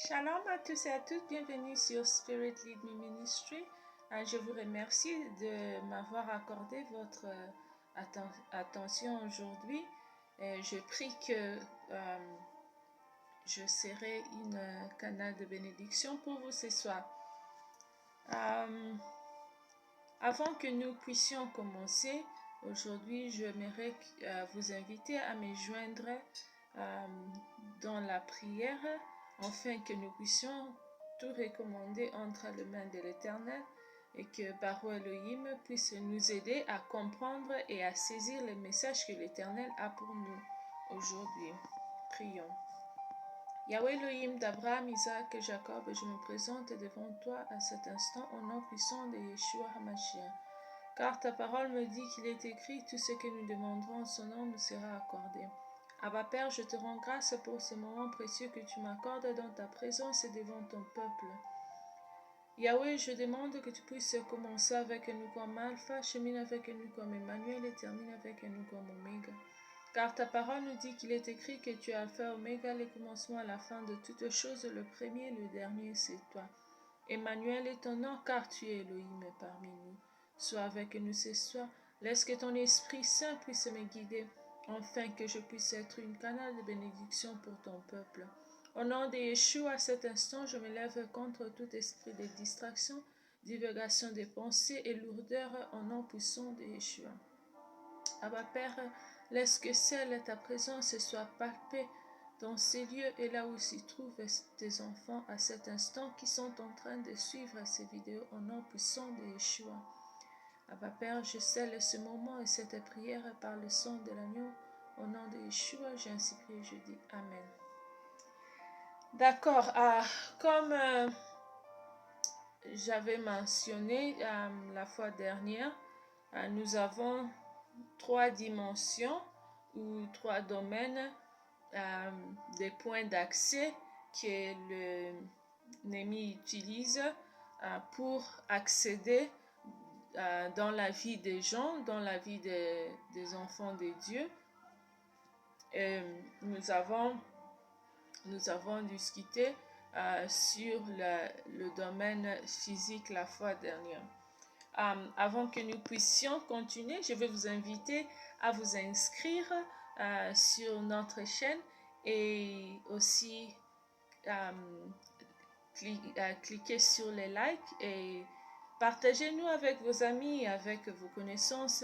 Shalom à tous et à toutes, bienvenue sur Spirit Lead Me Ministry. Je vous remercie de m'avoir accordé votre attention aujourd'hui. Je prie que je serai une canal de bénédiction pour vous ce soir. Avant que nous puissions commencer, aujourd'hui, j'aimerais vous inviter à me joindre dans la prière, afin que nous puissions tout recommander entre les mains de l'Éternel et que Baro Elohim puisse nous aider à comprendre et à saisir les messages que l'Éternel a pour nous aujourd'hui. Prions. Yahweh Elohim d'Abraham, Isaac et Jacob, je me présente devant toi à cet instant au nom puissant de Yeshua HaMashiach. Car ta parole me dit qu'il est écrit, tout ce que nous demanderons en son nom nous sera accordé. Abba Père, je te rends grâce pour ce moment précieux que tu m'accordes dans ta présence et devant ton peuple. Yahweh, je demande que tu puisses commencer avec nous comme Alpha, chemine avec nous comme Emmanuel et termine avec nous comme Oméga. Car ta parole nous dit qu'il est écrit que tu es Alpha, Oméga, le commencement à la fin de toutes choses, le premier et le dernier, c'est toi. Emmanuel est ton nom, car tu es Elohim parmi nous. Sois avec nous ce soir, laisse que ton Esprit Saint puisse me guider, afin que je puisse être une canal de bénédiction pour ton peuple. Au nom de Yeshua, à cet instant, je me lève contre tout esprit de distraction, divulgation des pensées et lourdeur au nom puissant de Yeshua. Abba Père, laisse que celle ta présence soit palpée dans ces lieux et là où s'y trouvent tes enfants à cet instant qui sont en train de suivre ces vidéos au nom puissant de Yeshua. Abba Père, je scelle ce moment et cette prière par le sang de l'agneau. Au nom de Yeshua, j'ai ainsi prié, je dis Amen. D'accord, comme j'avais mentionné la fois dernière, nous avons 3 dimensions ou 3 domaines, des points d'accès que l'ennemi utilise pour accéder dans la vie des gens, dans la vie des enfants de Dieu. Nous avons discuté sur le domaine physique la fois dernière. Avant que nous puissions continuer, je vais vous inviter à vous inscrire sur notre chaîne et aussi cliquer sur les likes et partagez-nous avec vos amis, avec vos connaissances,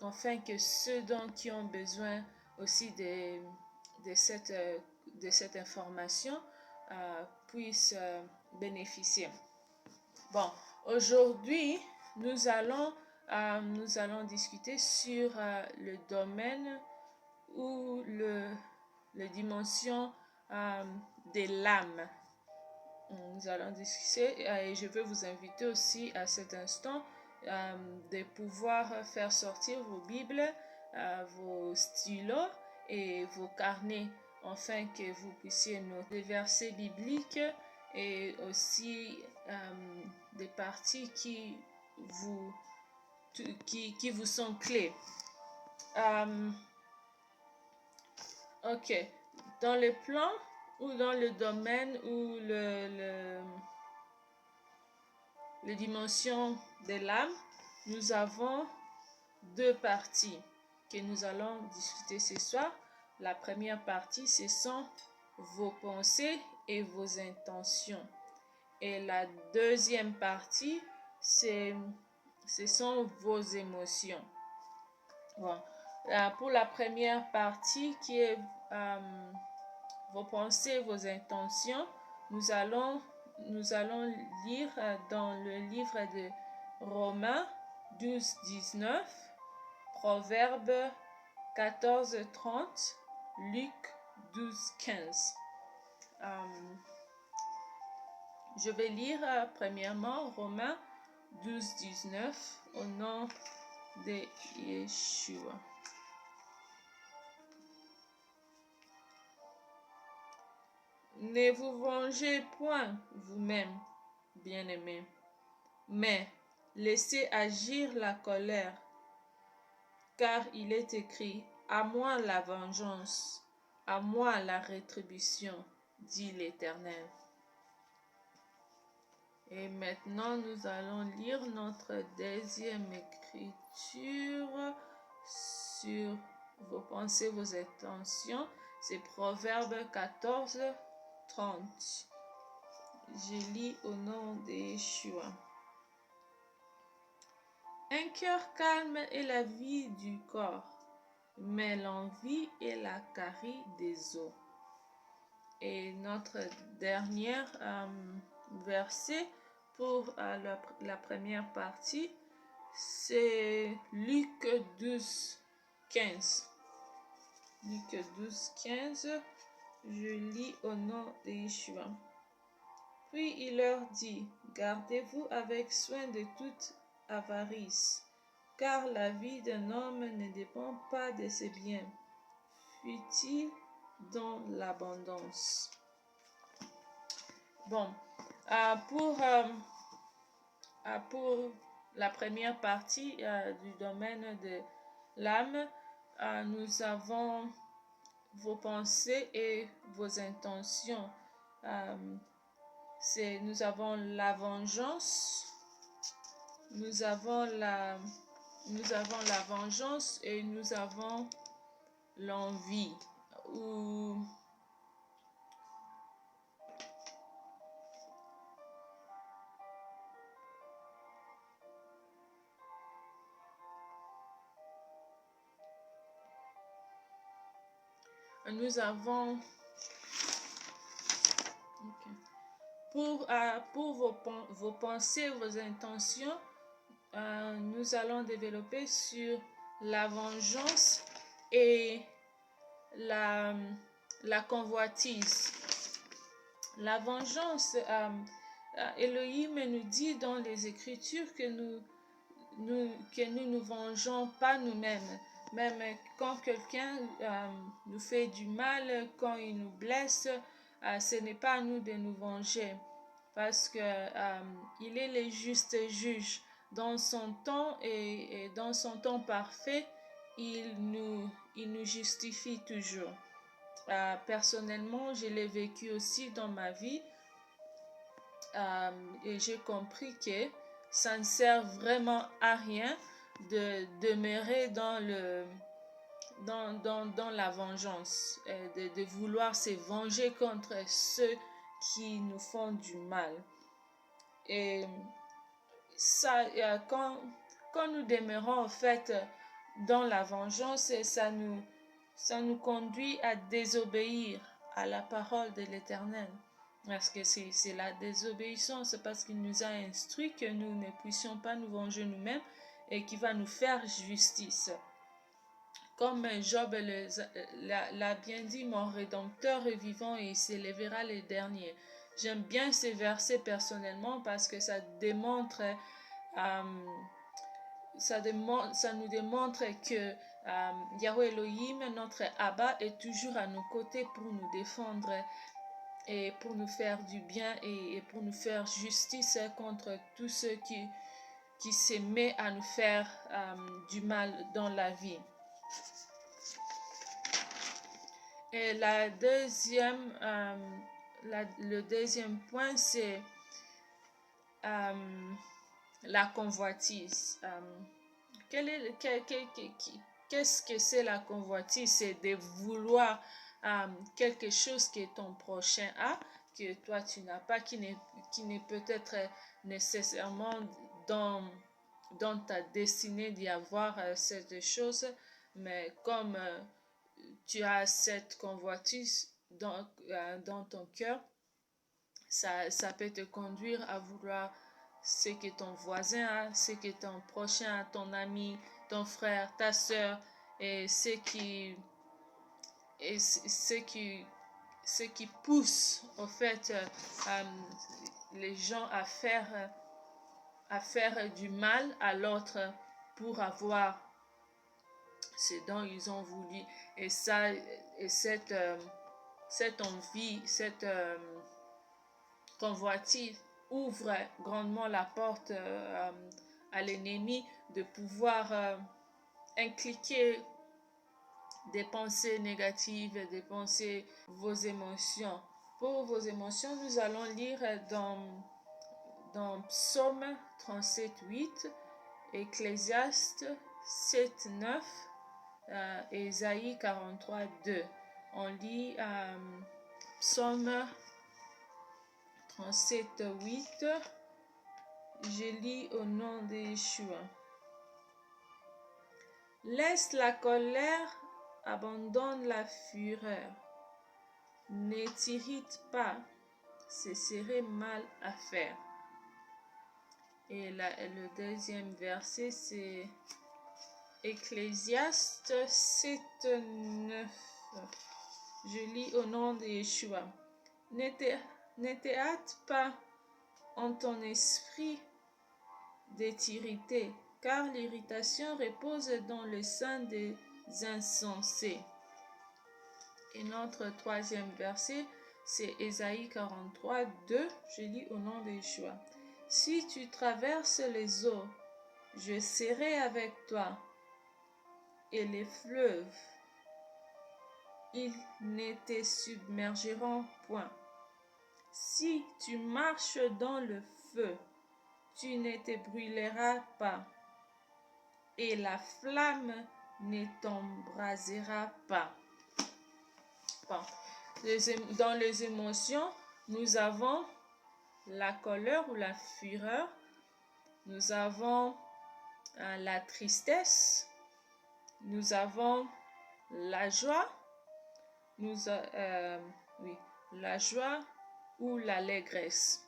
afin que ceux qui ont besoin aussi de cette information puissent bénéficier. Bon, aujourd'hui, nous allons discuter sur le domaine ou les dimensions de l'âme. Nous allons discuter et je veux vous inviter aussi à cet instant de pouvoir faire sortir vos Bibles, vos stylos et vos carnets, afin que vous puissiez noter des versets bibliques et aussi des parties qui vous sont clés. Ok, dans le plan ou dans le domaine ou les dimensions de l'âme, nous avons 2 parties que nous allons discuter ce soir. La première partie, ce sont vos pensées et vos intentions. Et la deuxième partie, ce sont vos émotions. Bon. Pour la première partie qui est vos pensées, vos intentions, nous allons lire dans le livre de Romains 12-19, Proverbes 14-30, Luc 12-15. Je vais lire premièrement Romains 12-19 au nom de Yeshua. Ne vous vengez point vous-même, bien-aimés, mais laissez agir la colère, car il est écrit, à moi la vengeance, à moi la rétribution, dit l'Éternel. Et maintenant, nous allons lire notre deuxième écriture sur vos pensées, vos intentions. C'est Proverbe 14, 30. Je lis au nom de Yeshua. Un cœur calme est la vie du corps, mais l'envie est la carie des os. Et notre dernier verset pour la première partie, c'est Luc 12, 15. Luc 12, 15, je lis au nom de Yeshua. Puis il leur dit, gardez-vous avec soin de toute avarice, car la vie d'un homme ne dépend pas de ses biens, fut-il dans l'abondance. Bon, pour la première partie du domaine de l'âme, nous avons vos pensées et vos intentions. Nous avons la vengeance, nous avons la vengeance et nous avons l'envie. Nous avons pour vos pensées, vos intentions, nous allons développer sur la vengeance et la convoitise. La vengeance, Elohim nous dit dans les Écritures que nous nous vengeons pas nous-mêmes. Même quand quelqu'un nous fait du mal, quand il nous blesse, ce n'est pas à nous de nous venger, parce que il est le juste juge. Dans son temps et dans son temps parfait, il nous justifie toujours. Personnellement, je l'ai vécu aussi dans ma vie, et j'ai compris que ça ne sert vraiment à rien de demeurer dans la vengeance, de vouloir se venger contre ceux qui nous font du mal. Et ça, quand nous demeurons en fait dans la vengeance, ça nous conduit à désobéir à la parole de l'Éternel. Parce que c'est la désobéissance, parce qu'il nous a instruit que nous ne puissions pas nous venger nous-mêmes et qu'il va nous faire justice. Comme Job l'a bien dit, mon Rédempteur est vivant et il s'élèvera les derniers. J'aime bien ces versets personnellement parce que ça nous démontre que Yahweh Elohim, notre Abba, est toujours à nos côtés pour nous défendre et pour nous faire du bien et pour nous faire justice contre tous ceux qui se mettent à nous faire du mal dans la vie. Et le deuxième point, c'est la convoitise. Qu'est-ce que c'est la convoitise? C'est de vouloir quelque chose que ton prochain a, que toi tu n'as pas, qui n'est peut-être nécessairement dans ta destinée d'y avoir cette chose, mais comme tu as cette convoitise dans ton cœur, ça peut te conduire à vouloir ce que ton voisin a, ce que ton prochain a, ton ami, ton frère, ta soeur, et ce qui pousse en fait les gens à faire du mal à l'autre pour avoir ce dont ils ont voulu. Et cette envie, cette convoitise ouvre grandement la porte à l'ennemi de pouvoir inculquer des pensées négatives, des pensées, vos émotions Pour vos émotions, nous allons lire dans Psaume 37, 8, Ecclésiaste 7, 9, Ésaïe 43, 2. On lit Psaume 37, 8. Je lis au nom de Yeshua. Laisse la colère, abandonne la fureur. Ne t'irrite pas, ce serait mal à faire. Et le deuxième verset, c'est Ecclésiaste 7, 9. Je lis au nom de Yeshua. Ne te hâte pas en ton esprit de t'irriter, car l'irritation repose dans le sein des insensés. Et notre troisième verset, c'est Ésaïe 43, 2. Je lis au nom de Yeshua. Si tu traverses les eaux, je serai avec toi, et les fleuves, ils ne te submergeront point. Si tu marches dans le feu, tu ne te brûleras pas, et la flamme ne t'embrasera pas. Bon. Dans les émotions, nous avons la colère ou la fureur, nous avons la tristesse, nous avons la joie, la joie ou l'allégresse.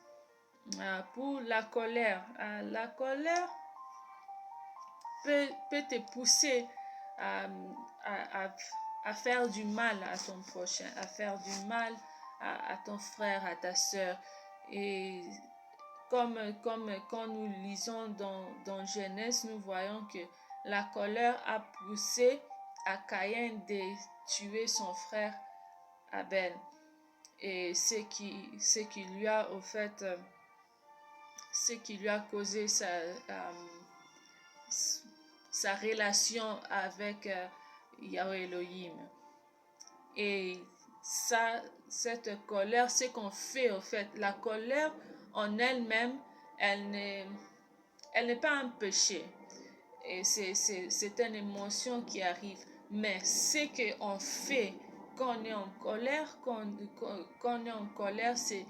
Pour la colère peut te pousser à faire du mal à ton prochain, à faire du mal à ton frère, à ta soeur. Et comme quand nous lisons dans Genèse, nous voyons que la colère a poussé à Caïn de tuer son frère Abel. Et ce qui lui a au fait, ce qui lui a causé sa relation avec Yahweh Elohim. Et cette colère, ce qu'on fait au fait, la colère en elle-même, elle n'est pas un péché. Et c'est une émotion qui arrive. Mais ce qu'on fait quand on est en colère, quand on est en colère, c'est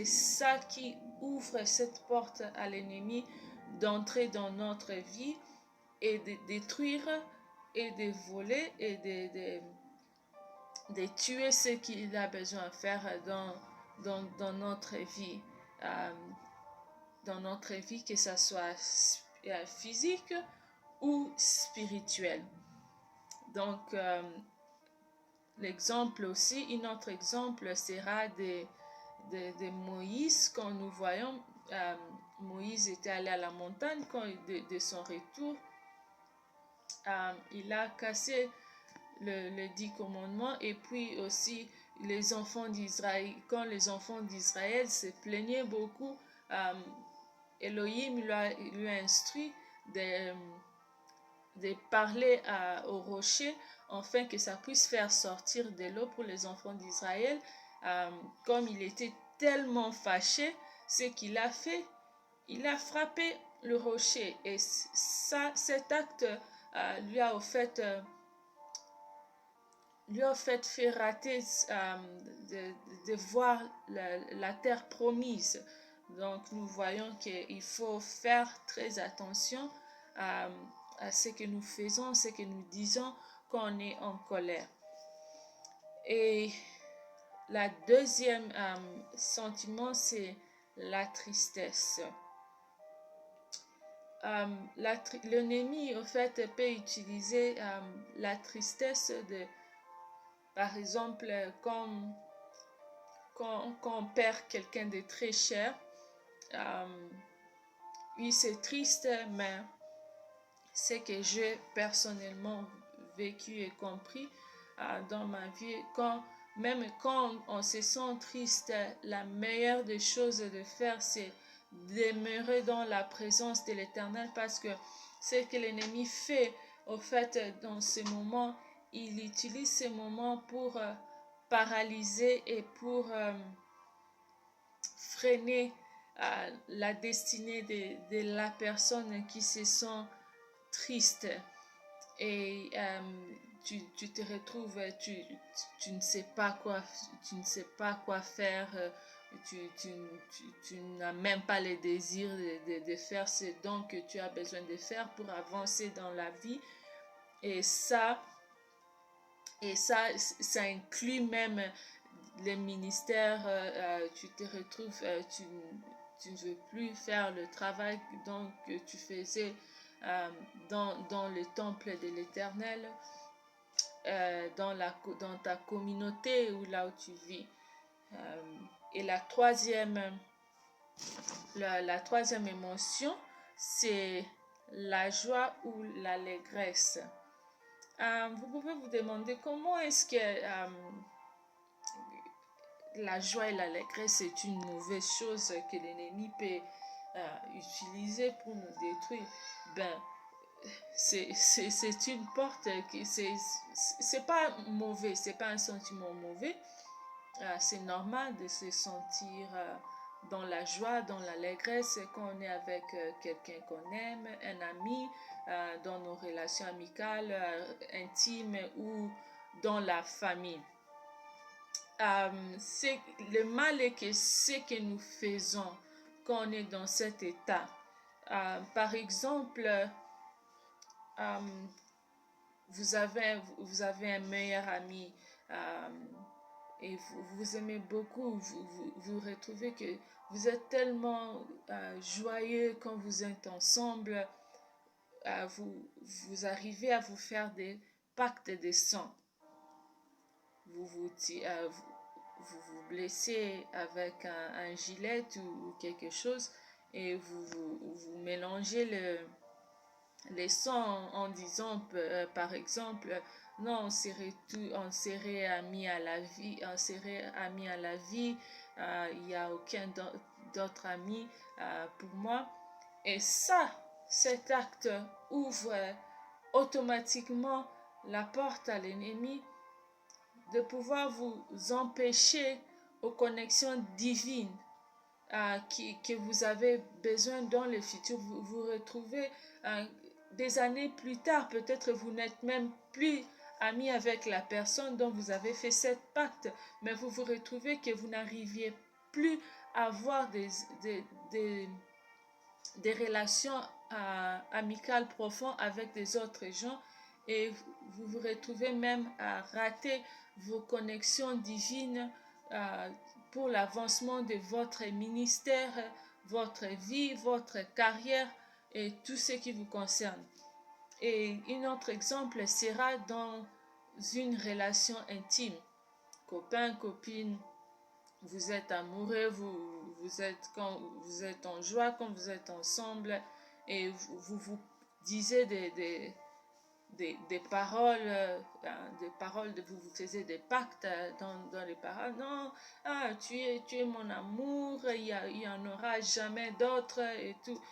ça qui ouvre cette porte à l'ennemi d'entrer dans notre vie et de détruire et de voler et de tuer ce qu'il a besoin de faire dans notre vie. Dans notre vie, que ce soit physique ou spirituel. Donc, l'exemple aussi, un autre exemple sera de Moïse. Quand nous voyons, Moïse était allé à la montagne, quand de son retour, il a cassé le 10 commandements, et puis aussi les enfants d'Israël, quand les enfants d'Israël se plaignaient beaucoup, Elohim lui a instruit de parler au rocher afin que ça puisse faire sortir de l'eau pour les enfants d'Israël. Comme il était tellement fâché, ce qu'il a fait, il a frappé le rocher, et cet acte lui a fait rater de voir la terre promise. Donc nous voyons qu'il faut faire très attention à ce que nous faisons, ce que nous disons quand on est en colère. Et la deuxième sentiment, c'est la tristesse. L'ennemi, au fait, peut utiliser la tristesse par exemple, quand on perd quelqu'un de très cher. Oui, c'est triste, mais ce que j'ai personnellement vécu et compris dans ma vie, même quand on se sent triste, la meilleure des choses de faire, c'est demeurer dans la présence de l'Éternel, parce que ce que l'ennemi fait, au fait, dans ces moments, il utilise ces moments paralyser et pour freiner la destinée de la personne qui se sent triste et tu te retrouves, tu ne sais pas quoi faire, tu n'as même pas le désir de faire ce dont que tu as besoin de faire pour avancer dans la vie. Et ça inclut même les ministères. Tu te retrouves, tu ne veux plus faire le travail donc, que tu faisais dans le temple de l'Éternel, dans ta communauté ou là où tu vis. Et la troisième émotion, c'est la joie ou l'allégresse. Vous pouvez vous demander comment est-ce que la joie et l'allégresse est une mauvaise chose que l'ennemi peut utiliser pour nous détruire. C'est une porte qui c'est pas mauvais, c'est pas un sentiment mauvais. C'est normal de se sentir dans la joie, dans l'allégresse quand on est avec quelqu'un qu'on aime, un ami, dans nos relations amicales, intimes ou dans la famille. Le mal est que ce que nous faisons quand on est dans cet état. Par exemple, vous avez un meilleur ami et vous aimez beaucoup, vous retrouvez que vous êtes tellement joyeux quand vous êtes ensemble, vous arrivez à vous faire des pactes de sang. Vous vous blessez avec un gilet ou quelque chose et vous mélangez les sons en disant par exemple non, on serait amis à la vie, il n'y a aucun d'autre ami pour moi. Et cet acte ouvre automatiquement la porte à l'ennemi de pouvoir vous empêcher aux connexions divines que vous avez besoin dans le futur. Vous vous retrouvez des années plus tard, peut-être vous n'êtes même plus ami avec la personne dont vous avez fait cet pacte, mais vous vous retrouvez que vous n'arriviez plus à avoir des relations amicales profondes avec des autres gens et vous vous retrouvez même à rater vos connexions divines pour l'avancement de votre ministère, votre vie, votre carrière et tout ce qui vous concerne. Et un autre exemple sera dans une relation intime, copain, copine, vous êtes amoureux, quand vous êtes en joie, quand vous êtes ensemble et vous disiez des paroles, vous faisiez des pactes dans les paroles. Non, tu es mon amour, il y en aura jamais d'autre et tout.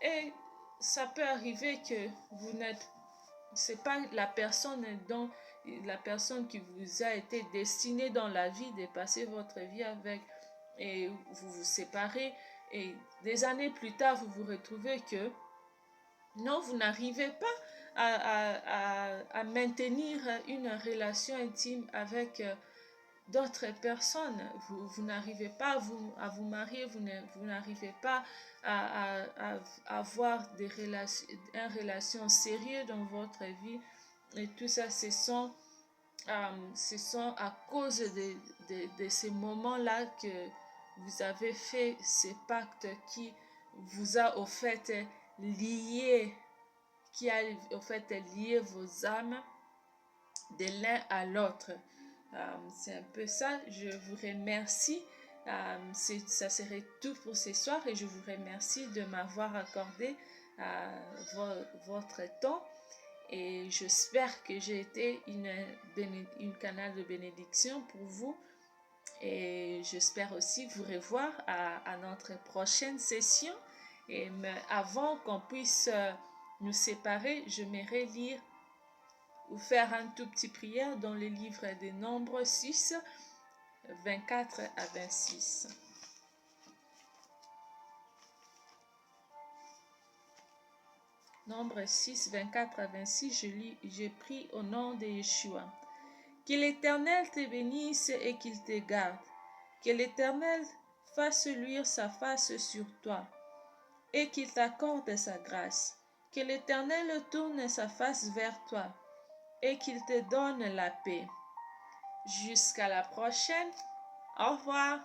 Et ça peut arriver que c'est pas la personne qui vous a été destinée dans la vie de passer votre vie avec, et vous vous séparez et des années plus tard vous vous retrouvez que non, vous n'arrivez pas à maintenir une relation intime avec d'autres personnes. Vous n'arrivez pas à vous marier, vous n'arrivez pas à avoir une relation sérieuse dans votre vie. Et tout ça, ce sont à cause de ces moments-là que vous avez fait ces pactes qui vous a au fait lié, vos âmes de l'un à l'autre. C'est un peu ça. Je vous remercie. Ça serait tout pour ce soir et je vous remercie de m'avoir accordé votre temps et j'espère que j'ai été une canal de bénédiction pour vous et j'espère aussi vous revoir à notre prochaine session. Mais avant qu'on puisse nous séparer, j'aimerais lire ou faire un tout petit prière dans le livre des Nombres 6 24 à 26. Nombre 6, 24 à 26, je prie au nom de Yeshua. Que l'Éternel te bénisse et qu'il te garde. Que l'Éternel fasse luire sa face sur toi et qu'il t'accorde sa grâce. Que l'Éternel tourne sa face vers toi et qu'il te donne la paix. Jusqu'à la prochaine. Au revoir.